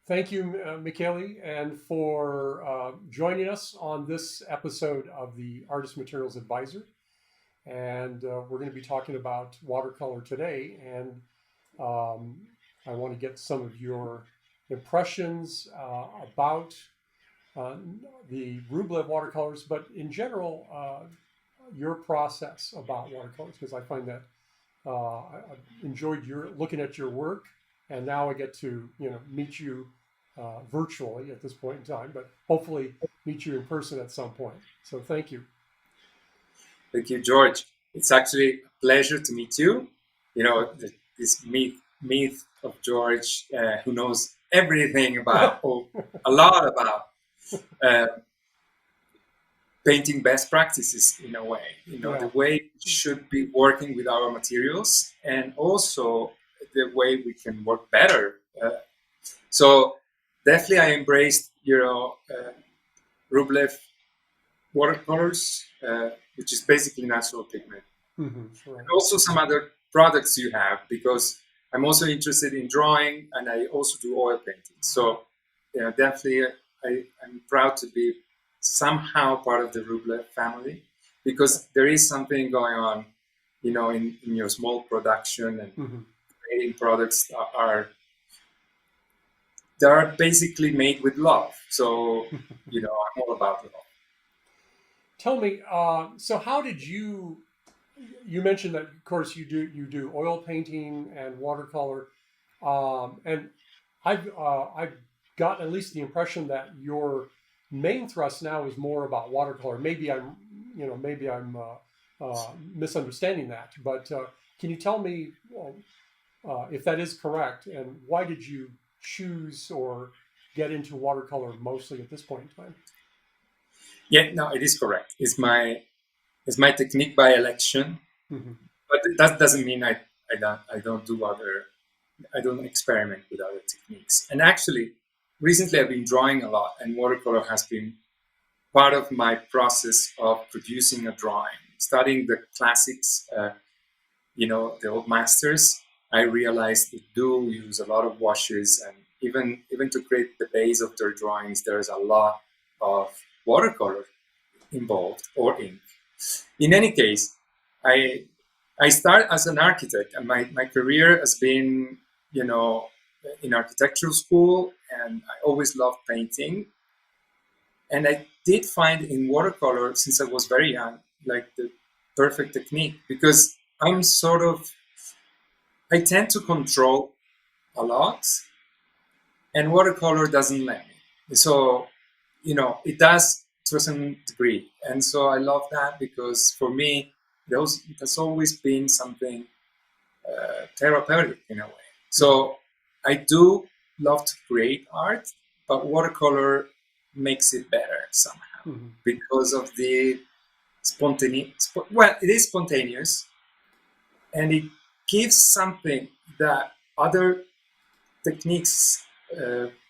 Thank you, Michele, and for joining us on this episode of the Artist Materials Advisor. And we're going to be talking about watercolor today. And I want to get some of your impressions about uh, the Rublev watercolors, but in general, your process about watercolors, because I find that I've enjoyed looking at your work, and now I get to meet you virtually at this point in time, but hopefully meet you in person at some point. So thank you. Thank you, George. It's actually a pleasure to meet you. This myth of George, who knows everything about, or a lot about uh, painting best practices in a way. Yeah. The way we should be working with our materials, and also the way we can work better. So definitely, I embraced, Rublev watercolors, which is basically natural pigment. Right. Also some other products you have, because I'm also interested in drawing, and I also do oil painting. So definitely I'm proud to be somehow part of the Rublev family, because there is something going on, in your small production, and creating products are they are basically made with love. So I'm all about love. Tell me, so how did you mentioned that of course you do oil painting and watercolor, and I've got at least the impression that your main thrust now is more about watercolor. Maybe I'm misunderstanding that, but can you tell me if that is correct, and why did you choose or get into watercolor mostly at this point in time? Yeah, no, it is correct. It's my technique by election, Mm-hmm. but that doesn't mean I don't do other I don't experiment with other techniques. And actually, recently I've been drawing a lot, and watercolor has been part of my process of producing a drawing. Studying the classics, the old masters, I realized they do use a lot of washes, and even to create the base of their drawings, there's a lot of watercolor involved, or ink. In any case, I I start as an architect, and my career has been, you know, in architectural school, and I always loved painting. And I did find in watercolor, since I was very young, like the perfect technique, because I tend to control a lot, and watercolor doesn't let me. So, it does to a certain degree. And so I love that, because for me, it has always been something therapeutic in a way. So I do love to create art, but watercolor makes it better somehow, Mm-hmm. because of the spontaneous. Well, it is spontaneous, and it gives something that other techniques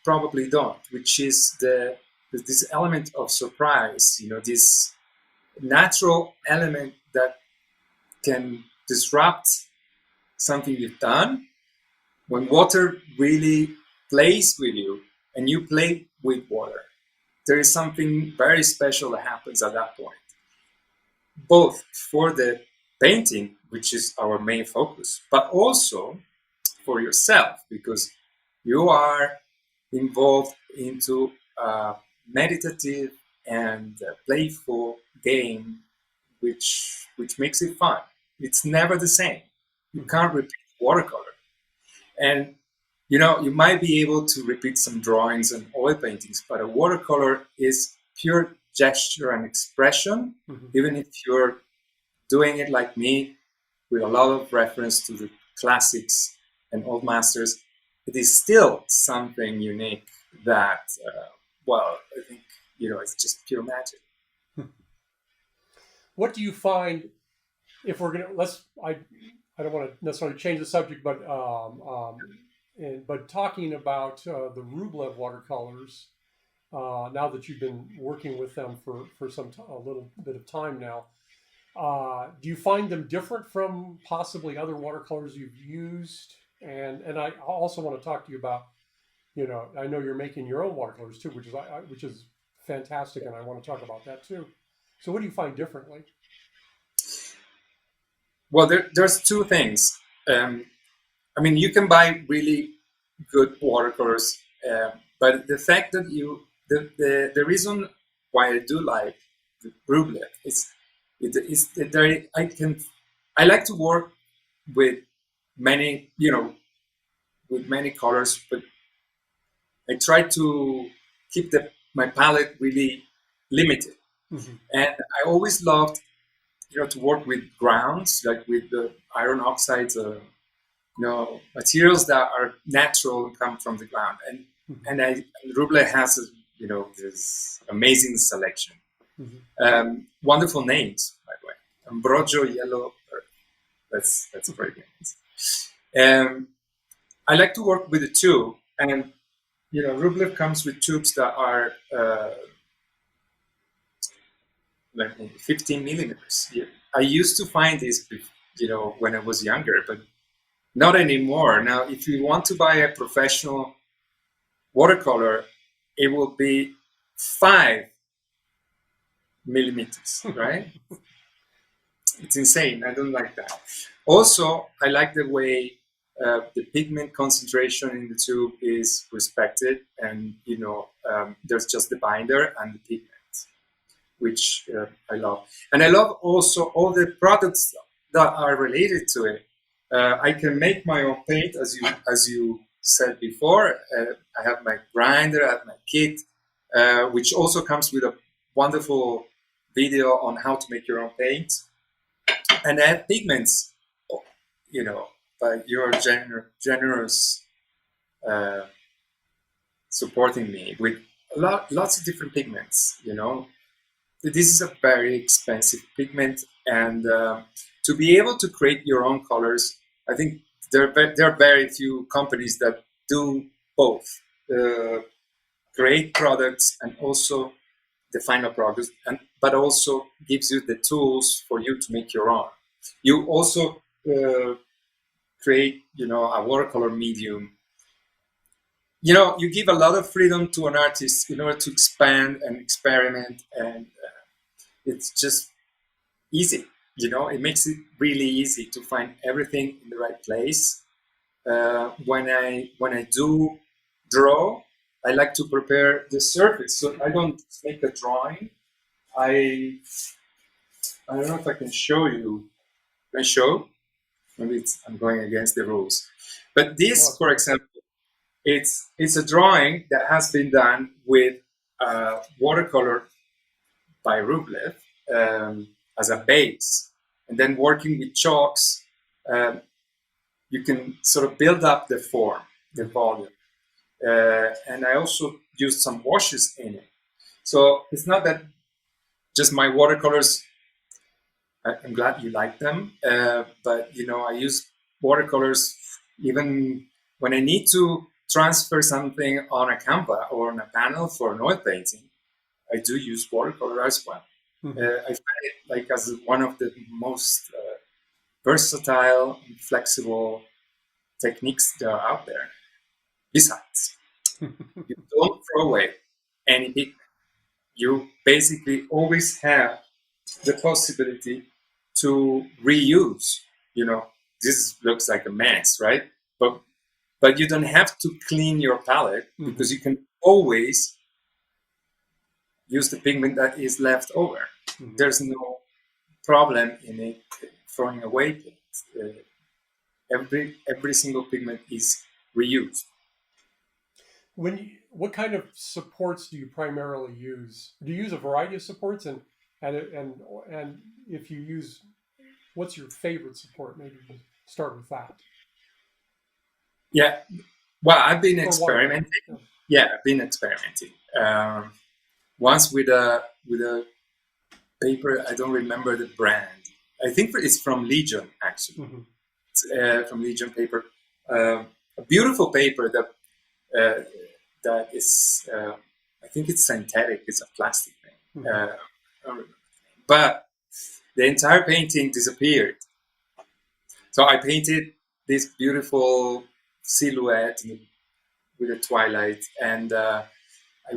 probably don't, which is this element of surprise. This natural element that can disrupt something you've done. When water really plays with you, and you play with water, there is something very special that happens at that point, both for the painting, which is our main focus, but also for yourself, because you are involved into a meditative and playful game, which makes it fun. It's never the same. You Mm-hmm. can't repeat watercolor. And you might be able to repeat some drawings and oil paintings, but a watercolor is pure gesture and expression. Mm-hmm. Even if you're doing it like me, with a lot of reference to the classics and old masters, it is still something unique that, I think, it's just pure magic. What do you find if we're gonna let's I don't want to necessarily change the subject, but but talking about the Rublev watercolors, now that you've been working with them for a little bit of time now, do you find them different from possibly other watercolors you've used? And I also want to talk to you about you know, I know you're making your own watercolors too, which is fantastic, and I want to talk about that too. So, what do you find differently? Well, there's two things. I mean, you can buy really good watercolors, but the fact that the reason why I do like the Rublev is that I like to work with many, you know, with many colors, but I try to keep my palette really limited. Mm-hmm. And I always loved, you know, to work with grounds, like with the iron oxides, you know, materials that are natural and come from the ground. Mm-hmm. And Rublev has, you know, this amazing selection. Mm-hmm. Wonderful names, by the way. Ambrogio Yellow Earth. That's great names. I like to work with the tube, and you know, Rublev comes with tubes that are like 15 millimeters. Yeah. I used to find this, you know, when I was younger, but not anymore. Now, if you want to buy a professional watercolor, it will be 5 millimeters, right? It's insane. I don't like that. Also, I like the way the pigment concentration in the tube is respected, and you know, there's just the binder and the pigment, which I love. And I love also all the products that are related to it. I can make my own paint, as you said before. I have my grinder, I have my kit, which also comes with a wonderful video on how to make your own paint. And I have pigments, you know, by your generous uh, supporting me with lots of different pigments, you know. This is a very expensive pigment, and to be able to create your own colors, I think there are very few companies that do both, create products and also the final product, and but also gives you the tools for you to make your own. You also create, you know, a watercolor medium. You know, you give a lot of freedom to an artist in order to expand and experiment, and it's just easy. You know, it makes it really easy to find everything in the right place. When I do draw, I like to prepare the surface, so I don't make a drawing. I I don't know if I can show you. Can I show? Maybe I'm going against the rules. But this, for example, it's a drawing that has been done with watercolor by Rublev as a base, and then working with chalks, um, you can sort of build up the form, the volume. And I also used some washes in it. So it's not that just my watercolors. I'm glad you like them, but you know, I use watercolors even when I need to transfer something on a Canva or on a panel for an oil painting. I do use watercolor as well. Mm-hmm. I find it like as one of the most versatile and flexible techniques that are out there. Besides, you don't throw away any pigment. You basically always have the possibility to reuse. You know, this looks like a mess, right? But you don't have to clean your palette because you can always use the pigment that is left over. Mm-hmm. There's no problem in it throwing away paint. Every single pigment is reused. What kind of supports do you primarily use? Do you use a variety of supports, and if you use, what's your favorite support? Maybe start with that. Yeah, well, I've been For experimenting. watercolor. Yeah, I've been experimenting. Once with a paper, I don't remember the brand. I think it's from Legion, actually. Mm-hmm. It's from Legion paper. A beautiful paper that is, I think it's synthetic. It's a plastic thing. Mm-hmm. I don't remember. But the entire painting disappeared. So I painted this beautiful silhouette with the twilight, and I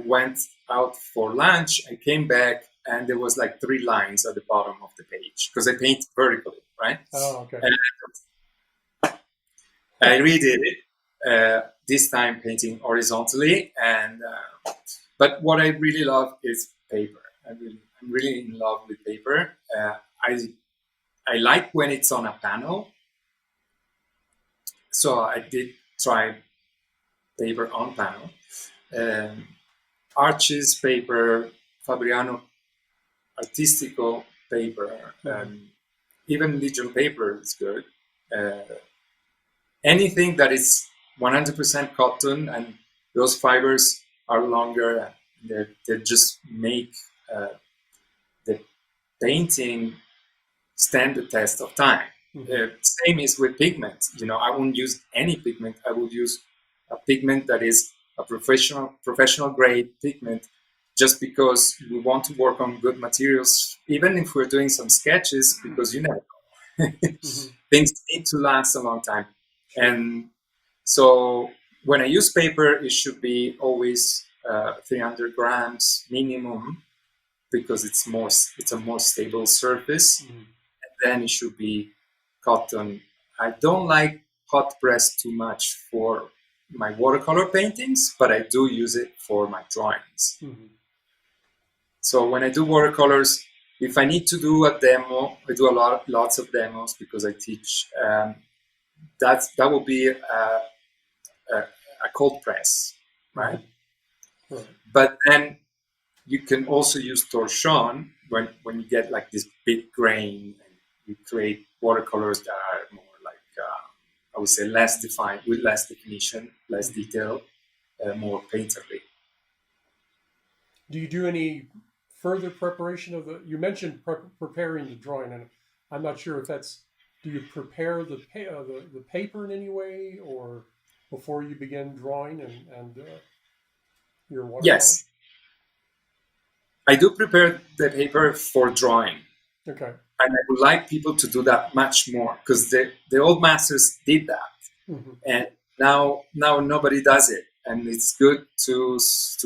went out for lunch. I came back, and there was like 3 lines at the bottom of the page because I paint vertically, right? Oh, okay. And I redid it. This time painting horizontally, and but what I really love is paper. I'm really in love with paper. I like when it's on a panel, so I did try paper on panel. Um, Arches paper, Fabriano Artistico paper, even Legion paper is good. Anything that is 100% cotton and those fibers are longer, they just make the painting stand the test of time. Same is with pigment. I won't use any pigment. I will use a pigment that is a professional grade pigment, just because we want to work on good materials, even if we're doing some sketches, because you know things need to last a long time. And so when I use paper, it should be always 300 grams minimum, because it's a more stable surface. And then it should be cotton. I don't like hot press too much for my watercolor paintings, but I do use it for my drawings. So when I do watercolors, if I need to do a demo, I do lots of demos because I teach. That will be a cold press, right? But then you can also use torsion when you get like this big grain, and you create watercolors that are more like, I would say, less defined, with less definition, less detail, more painterly. Do you do any further preparation of you mentioned preparing the drawing, and I'm not sure if that's, do you prepare the paper in any way, or before you begin drawing and your watercolor? Yes, I do prepare the paper for drawing. Okay. And I would like people to do that much more, because the old masters did that, and now nobody does it, and it's good to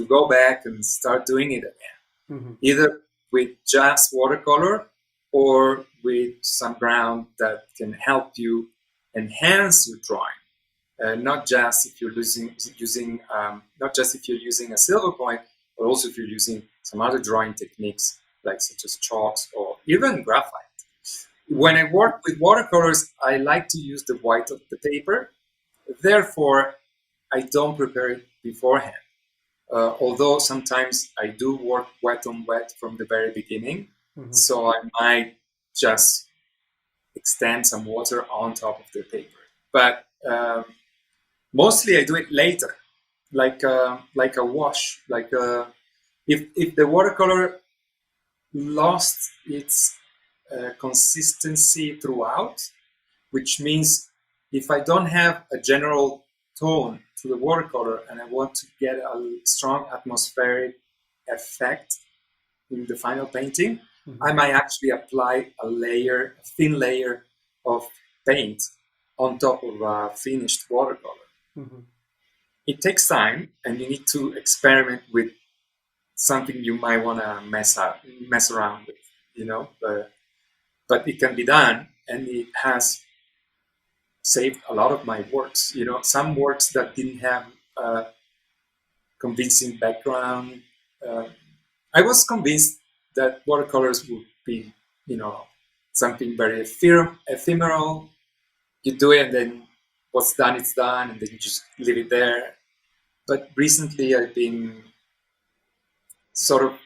go back and start doing it again, either with just watercolor or with some ground that can help you enhance your drawing. Not just if you're not just if you're using a silver point, but also if you're using some other drawing techniques, like such as chalks or even graphite. When I work with watercolors, I like to use the white of the paper. Therefore, I don't prepare it beforehand. Although sometimes I do work wet on wet from the very beginning, so I might just extend some water on top of the paper. But mostly I do it later, like a wash. If the watercolor lost its consistency throughout, which means if I don't have a general tone to the watercolor and I want to get a strong atmospheric effect in the final painting, I might actually apply a thin layer of paint on top of a finished watercolor. It takes time, and you need to experiment with something you might want to mess around with, but it can be done, and it has saved a lot of my works. Some works that didn't have a convincing background. I was convinced that watercolors would be, something very ephemeral. You do it, and then what's done, it's done, and then you just leave it there. But recently, I've been sort of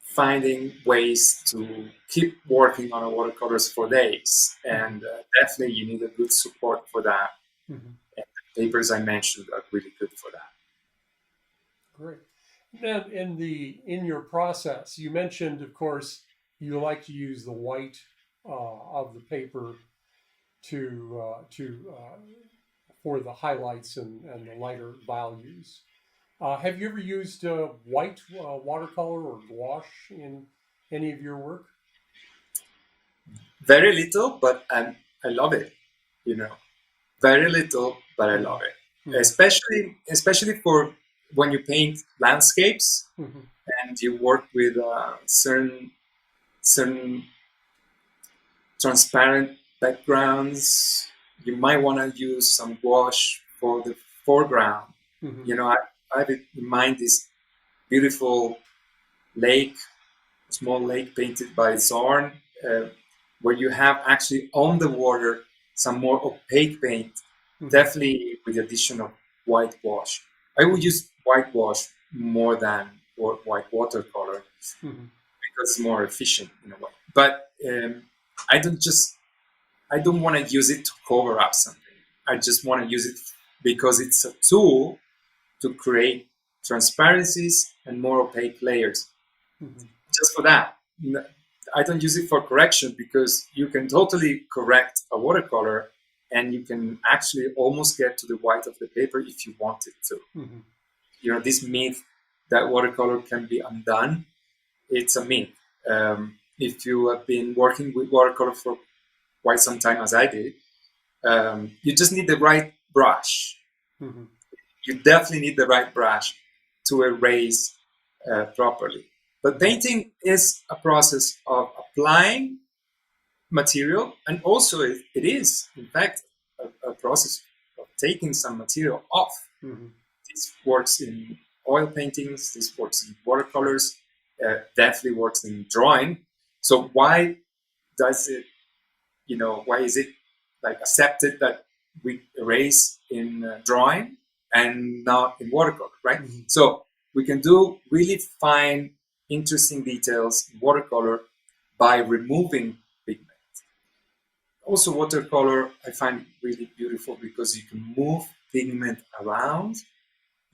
finding ways to keep working on watercolors for days, and definitely you need a good support for that. And the papers I mentioned are really good for that. Great. Now, in your process, you mentioned, of course, you like to use the white of the paper for the highlights and the lighter values. Have you ever used white watercolor or gouache in any of your work? Very little, but I love it. Very little, but I love it. especially for when you paint landscapes and you work with certain transparent backgrounds. You might want to use some gouache for the foreground. I have in mind this beautiful lake, small lake painted by Zorn, where you have actually on the water some more opaque paint, definitely with the addition of white wash. I would use white wash more than white watercolor because it's more efficient in a way. But I don't want to use it to cover up something. I just want to use it because it's a tool to create transparencies and more opaque layers. Just for that. I don't use it for correction because you can totally correct a watercolor and you can actually almost get to the white of the paper if you wanted to. This myth that watercolor can be undone, it's a myth. If you have been working with watercolor for quite some time, as I did, you just need the right brush. You definitely need the right brush to erase properly. But painting is a process of applying material, and also it is, in fact, a process of taking some material off. This works in oil paintings, this works in watercolors, definitely works in drawing. So why is it like accepted that we erase in drawing and not in watercolor, right? So we can do really fine, interesting details in watercolor by removing pigment. Also, watercolor I find really beautiful because you can move pigment around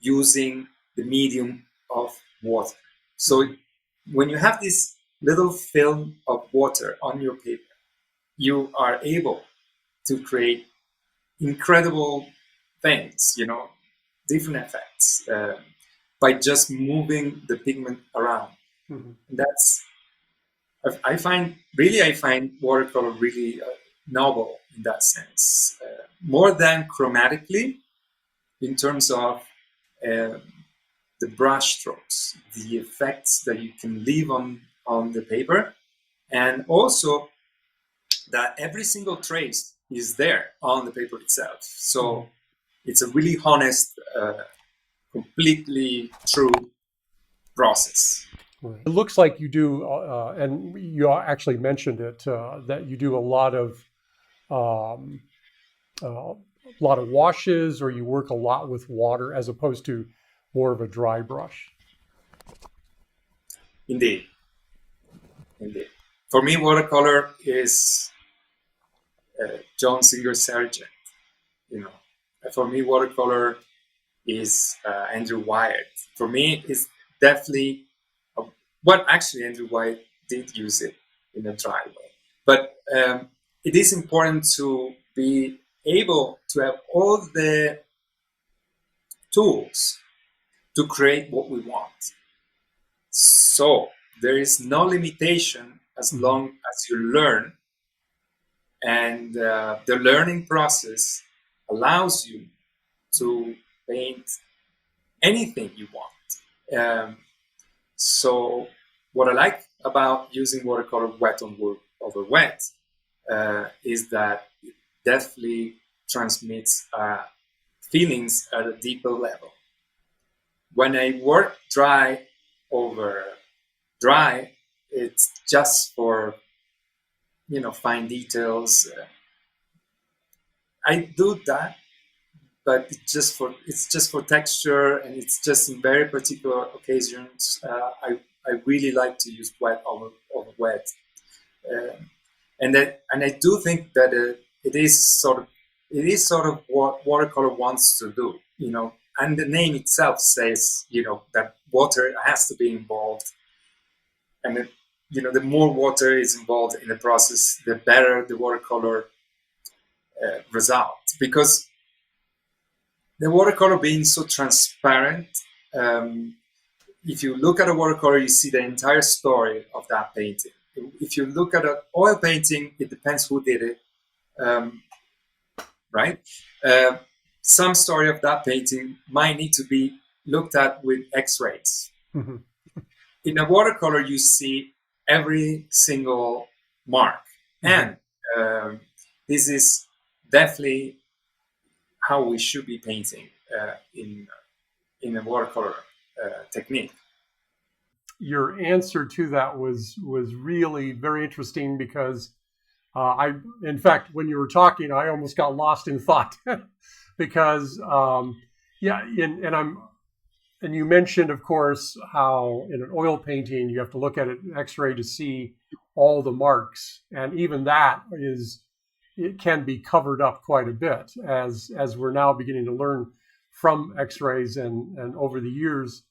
using the medium of water. So when you have this little film of water on your paper, you are able to create incredible things, different effects by just moving the pigment around. That's I find watercolor really novel in that sense, more than chromatically in terms of the brush strokes, the effects that you can leave on the paper, and also that every single trace is there on the paper itself. So it's a really honest, completely true process. It looks like you do, and you actually mentioned it, that you do a lot of washes, or you work a lot with water as opposed to more of a dry brush. Indeed. For me, watercolor is John Singer Sargent. For me, watercolor is Andrew Wyatt. For me, it's definitely actually Andrew Wyatt did use it in a dry way. But it is important to be able to have all the tools to create what we want. So there is no limitation as long as you learn. And the learning process allows you to paint anything you want. So what I like about using watercolor wet on wood over wet is that it definitely transmits feelings at a deeper level. When I work dry over dry, it's just for fine details. I do that, but it's just for texture, and it's just in very particular occasions. I really like to use wet over wet, and I do think that it is sort of what watercolor wants to do, and the name itself says that water has to be involved, and the more water is involved in the process, the better the watercolor result, because the watercolor being so transparent, if you look at a watercolor, you see the entire story of that painting. If you look at an oil painting, it depends who did it, right? some story of that painting might need to be looked at with X-rays. Mm-hmm. In a watercolor, you see every single mark. Mm-hmm. And this is definitely how we should be painting in a watercolor technique. Your answer to that was really very interesting because in fact, when you were talking, I almost got lost in thought because and you mentioned, of course, how in an oil painting you have to look at it in X-ray to see all the marks, and even that it can be covered up quite a bit as we're now beginning to learn from X-rays, and over the years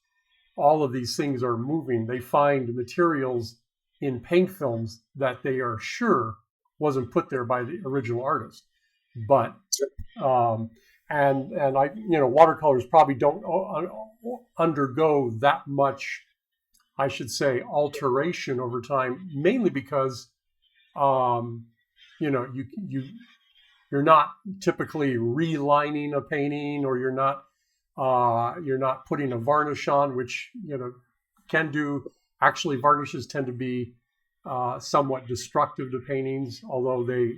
all of these things are moving. They find materials in paint films that they are sure wasn't put there by the original artist, but and I watercolors probably don't undergo that much, I should say, alteration over time, mainly because you're not typically relining a painting, or you're not putting a varnish on, which can do. Actually, varnishes tend to be somewhat destructive to paintings, although the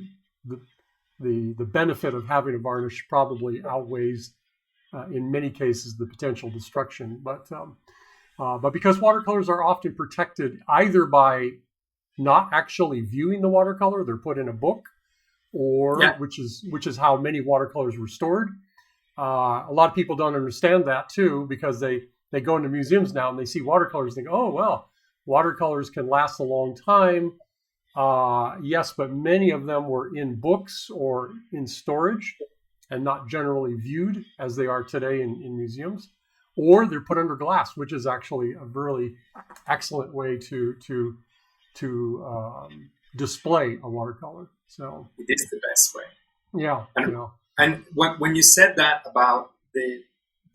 benefit of having a varnish probably outweighs in many cases the potential destruction. But because watercolors are often protected either by not actually viewing the watercolor, they're put in a book, or which is how many watercolors were stored. A lot of people don't understand that too, because they go into museums now and they see watercolors and think, oh, well, watercolors can last a long time. Yes, but many of them were in books or in storage and not generally viewed as they are today in museums, or they're put under glass, which is actually a really excellent way to display a watercolor. So it is the best way. Yeah, And when you said that about the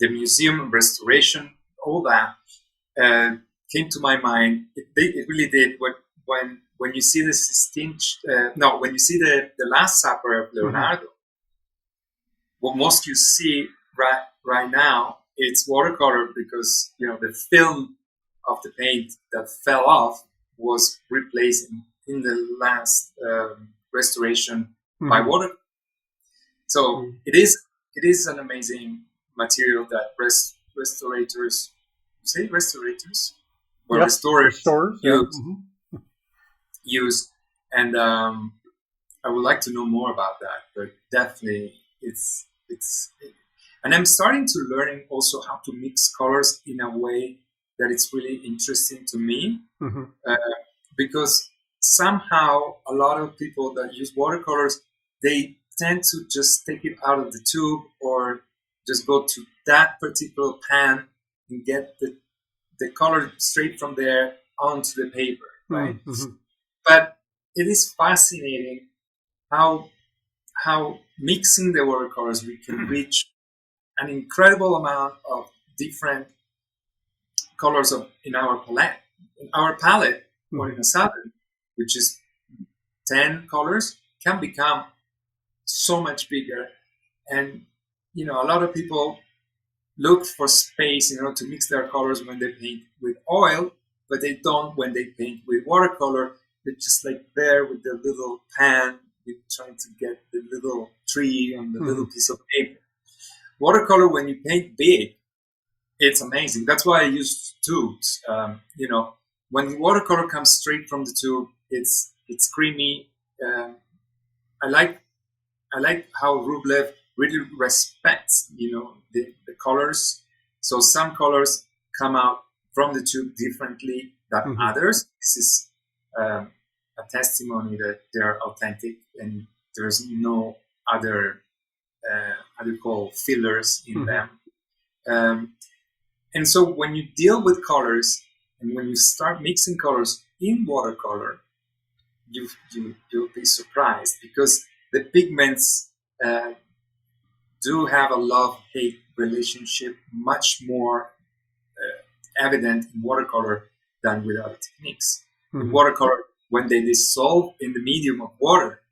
museum restoration, all that came to my mind. It really did. When you see the when you see the Last Supper of Leonardo, what most you see right now, it's watercolor, because the film of the paint that fell off was replaced in the last restoration by water. So it is an amazing material that restorators or restorers use, and I would like to know more about that. But definitely, it's and I'm starting to learn also how to mix colors in a way that it's really interesting to me, because somehow a lot of people that use watercolors, they tend to just take it out of the tube, or just go to that particular pan and get the color straight from there onto the paper, right? But it is fascinating how mixing the watercolors we can reach an incredible amount of different colors in our palette, or in a salad, which is 10 colors, can become so much bigger. And a lot of people look for space to mix their colors when they paint with oil, but they don't when they paint with watercolor. They're just like there with the little pan, trying to get the little tree on the little piece of paper. Watercolor, when you paint big, it's amazing. That's why I use tubes. When the watercolor comes straight from the tube, it's creamy. I like how Rublev really respects, the colors. So some colors come out from the tube differently than others. This is a testimony that they're authentic, and there's no other fillers in them. And so when you deal with colors, and when you start mixing colors in watercolor, you'll be surprised, because the pigments do have a love-hate relationship, much more evident in watercolor than with other techniques. In watercolor, when they dissolve in the medium of water,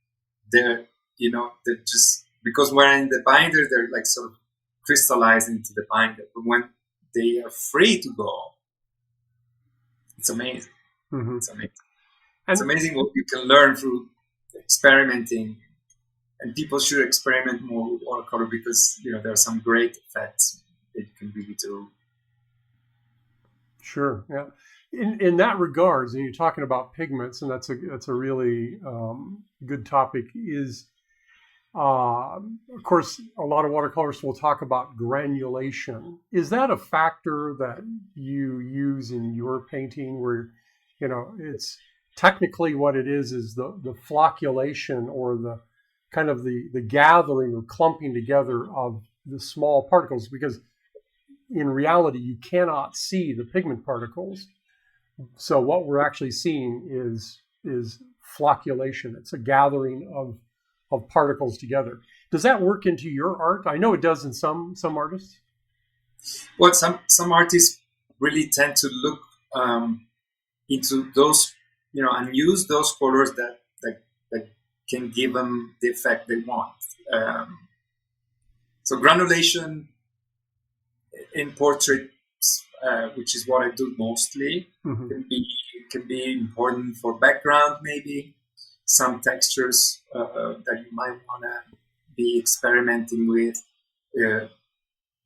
they just because when in the binder, they're like sort of crystallized into the binder. But when they are free to go, it's amazing. Mm-hmm. It's amazing. And it's amazing what you can learn through experimenting. And people should experiment more with watercolor because, there are some great effects that you can really do. Sure. Yeah. In that regards, and you're talking about pigments, and that's a really good topic. Is of course a lot of watercolorists will talk about granulation. Is that a factor that you use in your painting, where it's technically what it is the flocculation, or the kind of the gathering or clumping together of the small particles? Because in reality, you cannot see the pigment particles. So what we're actually seeing is flocculation. It's a gathering of particles together. Does that work into your art? I know it does in some artists. Well, some artists really tend to look into those, and use those colors that can give them the effect they want. So granulation in portraits, which is what I do mostly, Mm-hmm. can be important for background, maybe some textures that you might want to be experimenting with,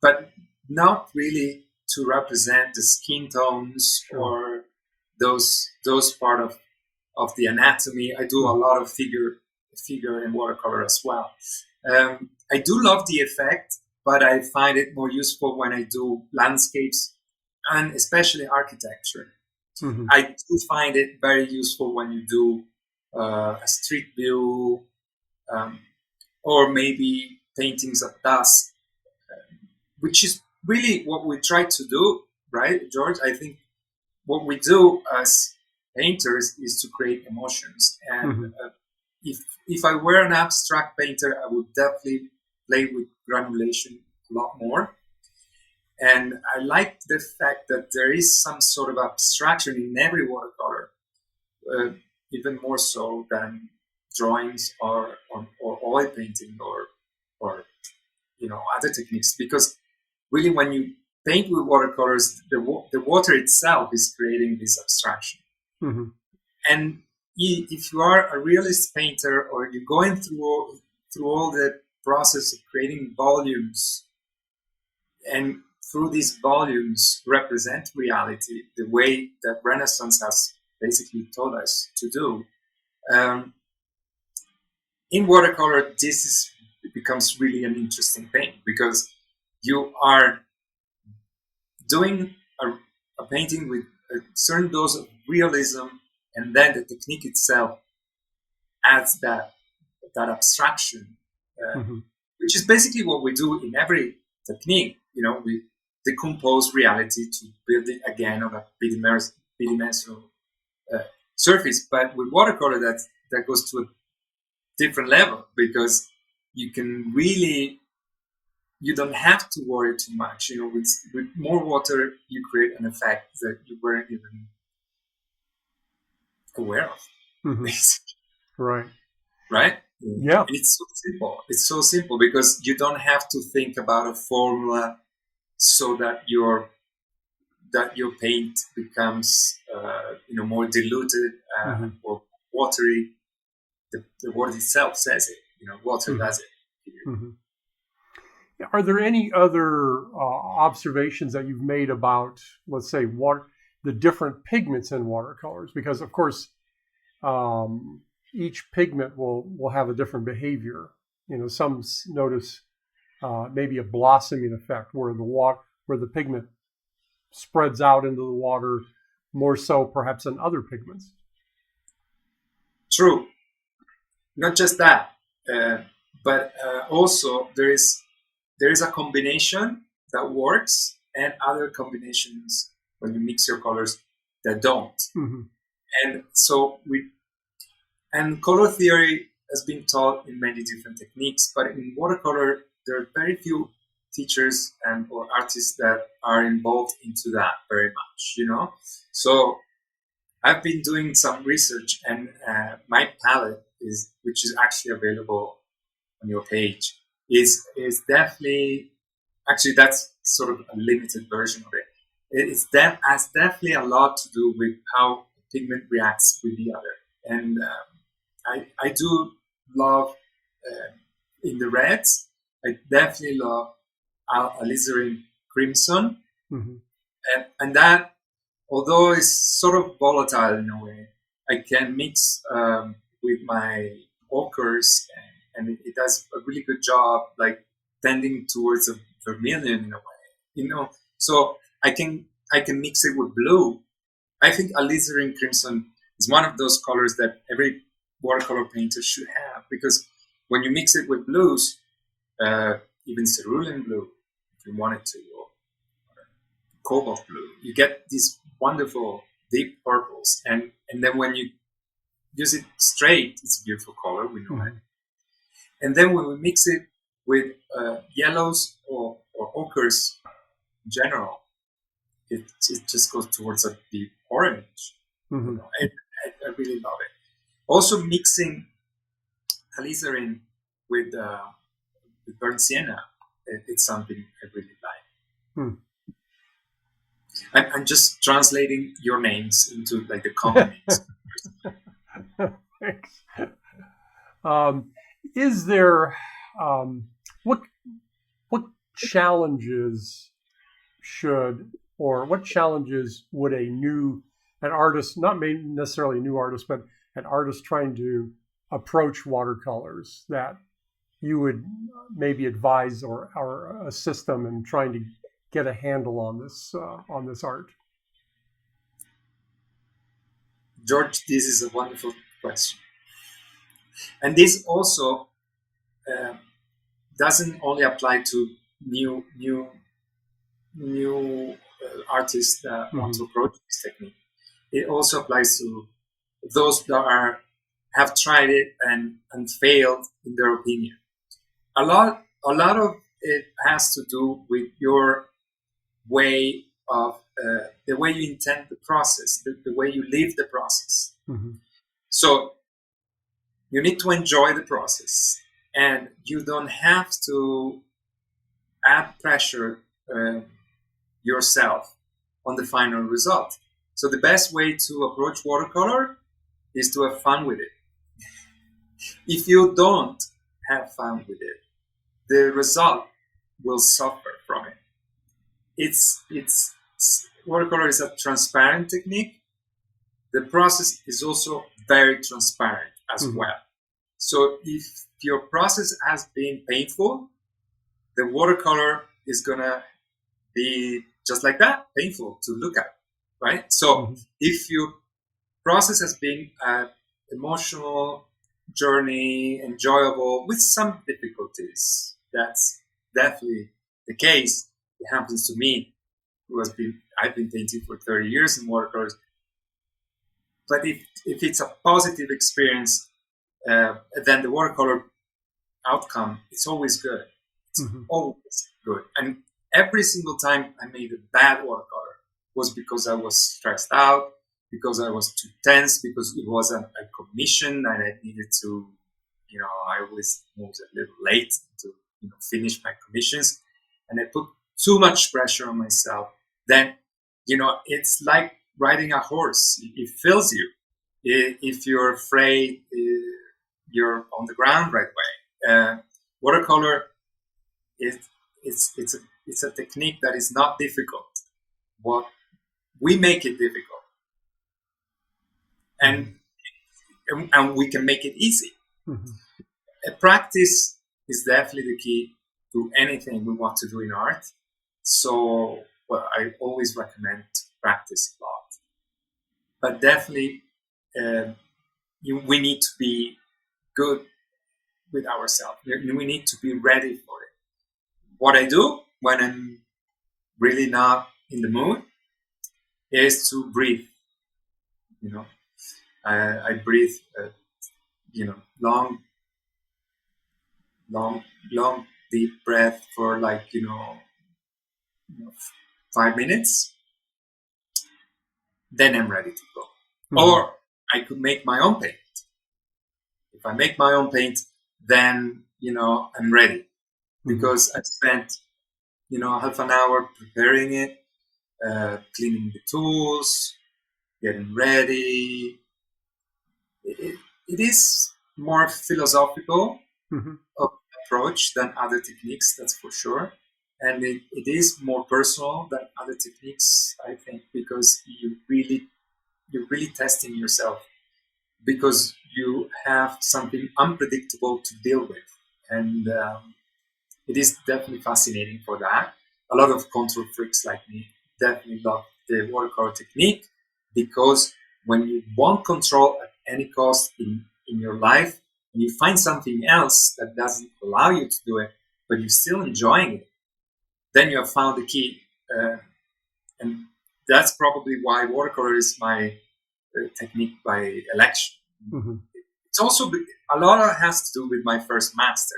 but not really to represent the skin tones. Sure. Or those part of the anatomy. I do a lot of figure and watercolor as well. I do love the effect, but I find it more useful when I do landscapes and especially architecture. Mm-hmm. I do find it very useful when you do a street view, or maybe paintings at dusk, which is really what we try to do, right, George? I think what we do as painters is to create emotions. And Mm-hmm. If I were an abstract painter, I would definitely play with granulation a lot more. And I like the fact that there is some sort of abstraction in every watercolor, even more so than drawings or oil painting or other techniques. Because really, when you paint with watercolors, the water itself is creating this abstraction. Mm-hmm. And if you are a realist painter, or you're going through all the process of creating volumes, and through these volumes represent reality the way that Renaissance has basically taught us to do, in watercolor, it becomes really an interesting thing, because you are doing a painting with a certain dose of realism, and then the technique itself adds that abstraction, Mm-hmm. which is basically what we do in every technique. We decompose reality to build it again on a bidimensional surface. But with watercolor, that goes to a different level, because you don't have to worry too much. With more water, you create an effect that you weren't even aware of. Mm-hmm. Right. Right? Yeah. And it's so simple. It's so simple because you don't have to think about a formula so that your paint becomes more diluted Mm-hmm. or watery. The word itself says it. Water Mm-hmm. does it. Mm-hmm. Are there any other observations that you've made about, let's say, the different pigments in watercolors? Because, of course, each pigment will have a different behavior. Some notice maybe a blossoming effect, where the pigment spreads out into the water more so, perhaps, than other pigments. True. Not just that, but also there is a combination that works, and other combinations when you mix your colors that don't. Mm-hmm. And so color theory has been taught in many different techniques, but in watercolor there are very few teachers or artists that are involved into that very much. So I've been doing some research, and my palette which is actually available on your page, is definitely, actually that's sort of a limited version of it. Has definitely a lot to do with how pigment reacts with the other. And I do love in the reds. I definitely love alizarin crimson, Mm-hmm. and that, although it's sort of volatile in a way, I can mix with my ochres, and it does a really good job, like tending towards a vermilion in a way, you know. So I can mix it with blue. I think alizarin crimson is one of those colors that every watercolor painter should have, because when you mix it with blues, even cerulean blue, if you wanted to, or cobalt blue, you get these wonderful deep purples, and then when you use it straight, it's a beautiful color, we know it. And then when we mix it with yellows or ochres in general, it just goes towards a deep orange. Mm-hmm. You know, I really love it. Also mixing alizarin with burnt sienna, it's something I really like. Hmm. I'm just translating your names into like the common names. Thanks. Is there what challenges what challenges would an artist, not necessarily a new artist, but an artist trying to approach watercolors, that you would maybe advise or assist them in trying to get a handle on this art? George, this is a wonderful question, and this also doesn't only apply to new artists that want to approach this technique. It also applies to those that have tried it and failed in their opinion. A lot of it has to do with your way of the way you intend the process, the way you live the process. Mm-hmm. So you need to enjoy the process, and you don't have to add pressure yourself on the final result. So the best way to approach watercolor is to have fun with it. If you don't have fun with it, the result will suffer from it. It's watercolor is a transparent technique. The process is also very transparent as well. So if your process has been painful, the watercolor is gonna be just like that, painful to look at, right? So if your process has been an emotional journey, enjoyable, with some difficulties, that's definitely the case. It happens to me, I've been painting for 30 years in watercolors. But if it's a positive experience, then the watercolor outcome, it's always good. It's always good. And every single time I made a bad watercolor was because I was stressed out, because I was too tense, because it was a commission and I needed to, I always moved a little late to finish my commissions, and I put too much pressure on myself. Then, it's like riding a horse. It fills you. If you're afraid, you're on the ground right away. Watercolor it's a technique that is not difficult. What we make it difficult, and we can make it easy. Practice is definitely the key to anything we want to do in art. So, I always recommend practice a lot. But definitely, we need to be good with ourselves. We need to be ready for it. What I do when I'm really not in the mood is to breathe. I breathe, long, deep breath for 5 minutes. Then I'm ready to go. Or I could make my own paint. If I make my own paint, then I'm ready. because I spent, half an hour preparing it, cleaning the tools, getting ready. It is more philosophical approach than other techniques, that's for sure. And it is more personal than other techniques, I think, because you're really testing yourself, because you have something unpredictable to deal with. And it is definitely fascinating for that. A lot of control freaks like me definitely love the watercolor technique, because when you want control at any cost in your life, and you find something else that doesn't allow you to do it, but you're still enjoying it, then you have found the key. And that's probably why watercolor is my technique by election. It's also a lot has to do with my first master,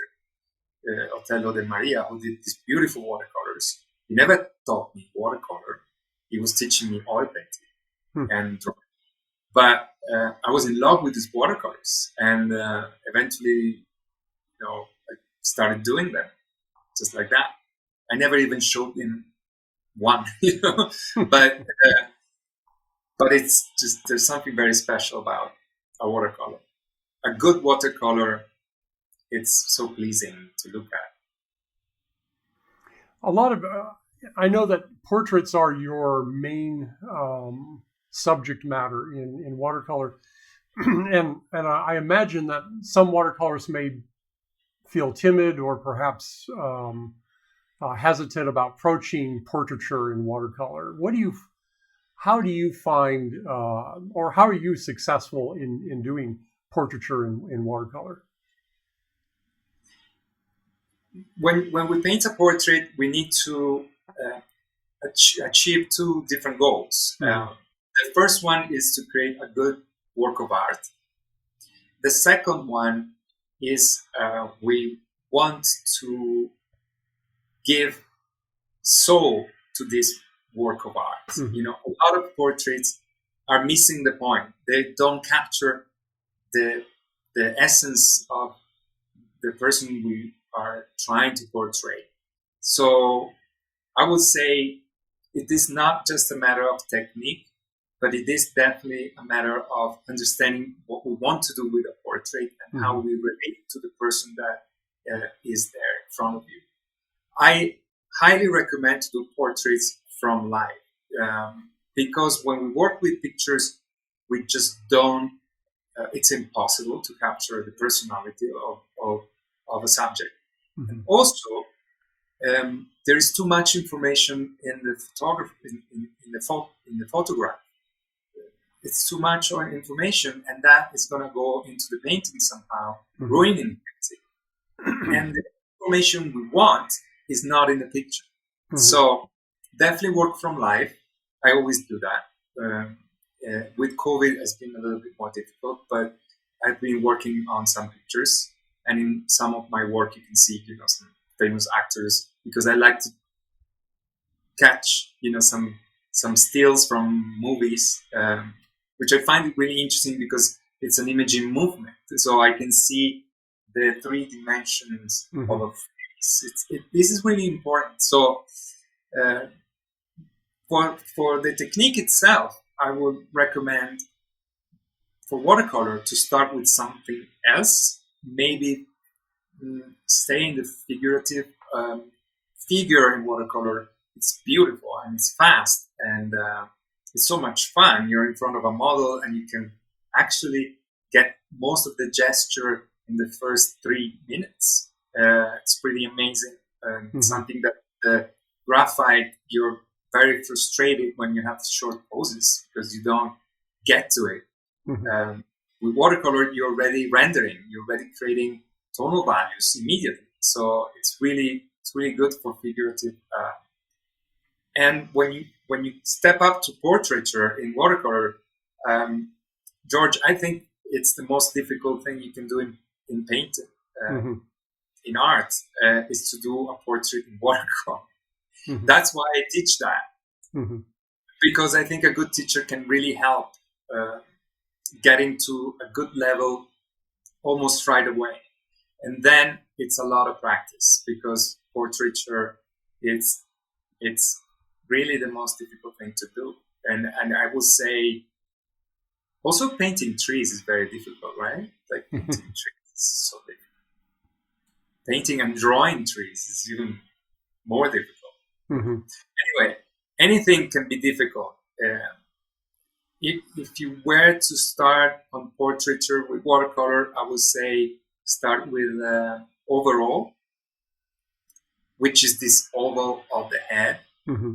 Otello de Maria, who did these beautiful watercolors. He never taught me watercolor. He was teaching me oil painting and drawing. But I was in love with these watercolors, and eventually, I started doing them just like that. I never even showed him one, but it's just, there's something very special about a watercolor. A good watercolor, it's so pleasing to look at. A lot of, I know that portraits are your main subject matter in watercolor. and I imagine that some watercolorists may feel timid or perhaps hesitant about approaching portraiture in watercolor. How do you find, or how are you successful in doing portraiture in watercolor? When we paint a portrait, we need to achieve two different goals. The first one is to create a good work of art. The second one is we want to give soul to this work of art. A lot of portraits are missing the point. They don't capture the essence of the person we are trying to portray. So I would say it is not just a matter of technique, but it is definitely a matter of understanding what we want to do with a portrait and how we relate to the person that is there in front of you. I highly recommend to do portraits from life, because when we work with pictures, we just don't, it's impossible to capture the personality of a subject. And also, there is too much information in the photography, in the photograph. It's too much information, and that is going to go into the painting somehow, ruining the painting. And the information we want is not in the picture. So definitely work from life. I always do that. With COVID, it's been a little bit more difficult, but I've been working on some pictures, and in some of my work, you can see, some famous actors, because I like to catch, some stills from movies, which I find really interesting because it's an imaging movement. So I can see the 3 dimensions of a face. This is really important. So for the technique itself, I would recommend for watercolor to start with something else. Maybe stay in the figurative figure in watercolor. It's beautiful and it's fast and it's so much fun. You're in front of a model and you can actually get most of the gesture in the first 3 minutes. It's pretty amazing. Something that the graphite, you're very frustrated when you have short poses because you don't get to it. With watercolor, you're already rendering, you're already creating tonal values immediately. So it's really good for figurative. And when you step up to portraiture in watercolor, George, I think it's the most difficult thing you can do in painting, in art, is to do a portrait in watercolor. That's why I teach that, because I think a good teacher can really help getting to a good level almost right away. And then it's a lot of practice, because portraiture, it's really the most difficult thing to do. And I would say also painting trees is very difficult, right? Like painting trees is so difficult. Painting and drawing trees is even more difficult. Mm-hmm. Anyway, anything can be difficult. If you were to start on portraiture with watercolor, I would say start with overall, which is this oval of the head, Mm-hmm.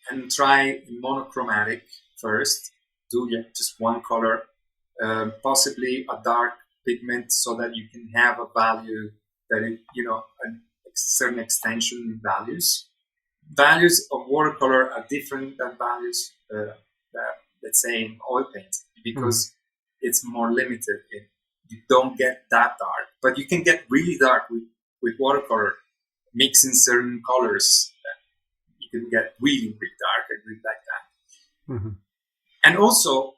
and try monochromatic first. Do just one color, possibly a dark pigment, so that you can have a value that a certain extension values. Values of watercolor are different than values that, let's say, in oil paint, because it's more limited. You don't get that dark, but you can get really dark with watercolor, mixing certain colors. You can get really, really dark. I really like that. Mm-hmm. And also,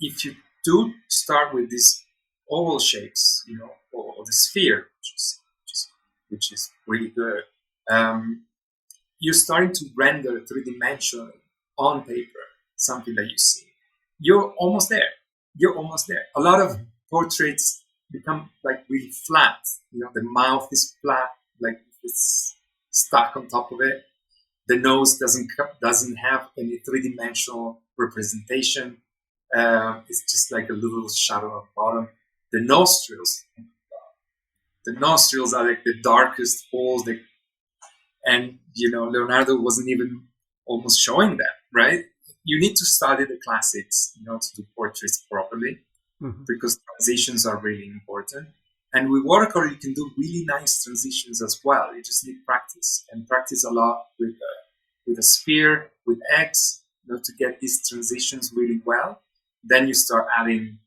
if you do start with these oval shapes, or the sphere, which is really good, you're starting to render three-dimensionally on paper something that you see. You're almost there. A lot of portraits become like really flat. The mouth is flat, like it's stuck on top of it. The nose doesn't have any three-dimensional representation. It's just like a little shadow at the bottom. The nostrils are like the darkest holes. And Leonardo wasn't even almost showing that, right? You need to study the classics, to do portraits properly, because transitions are really important. And with watercolor, you can do really nice transitions as well. You just need practice, and practice a lot with a sphere, with eggs, to get these transitions really well. Then you start adding,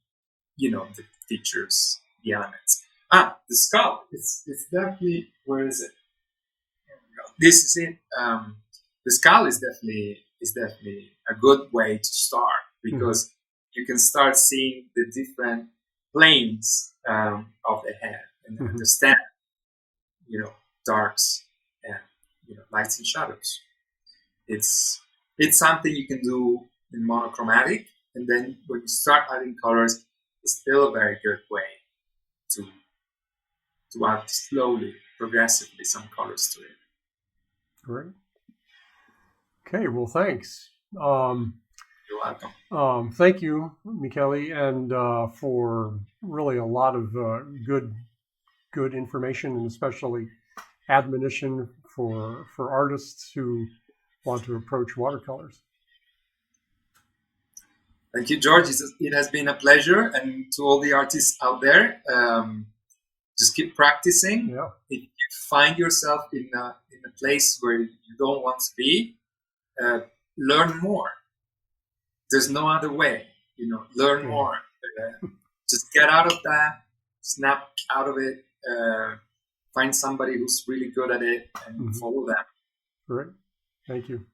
the features, the elements. The skull. It's definitely, where is it? This is it. The skull is definitely a good way to start, because you can start seeing the different planes of the head and understand, darks and lights and shadows. It's something you can do in monochromatic, and then when you start adding colors, it's still a very good way to add slowly, progressively some colors to it. Great. Okay, well, thanks. You're welcome. Thank you, Michele, and for really a lot of good information, and especially admonition for artists who want to approach watercolors. Thank you, George. It has been a pleasure, and to all the artists out there, just keep practicing. Yeah. If you find yourself in a place where you don't want to be, learn more. There's no other way. Learn more. Just get out of that. Snap out of it. Find somebody who's really good at it and follow them. Great. Thank you.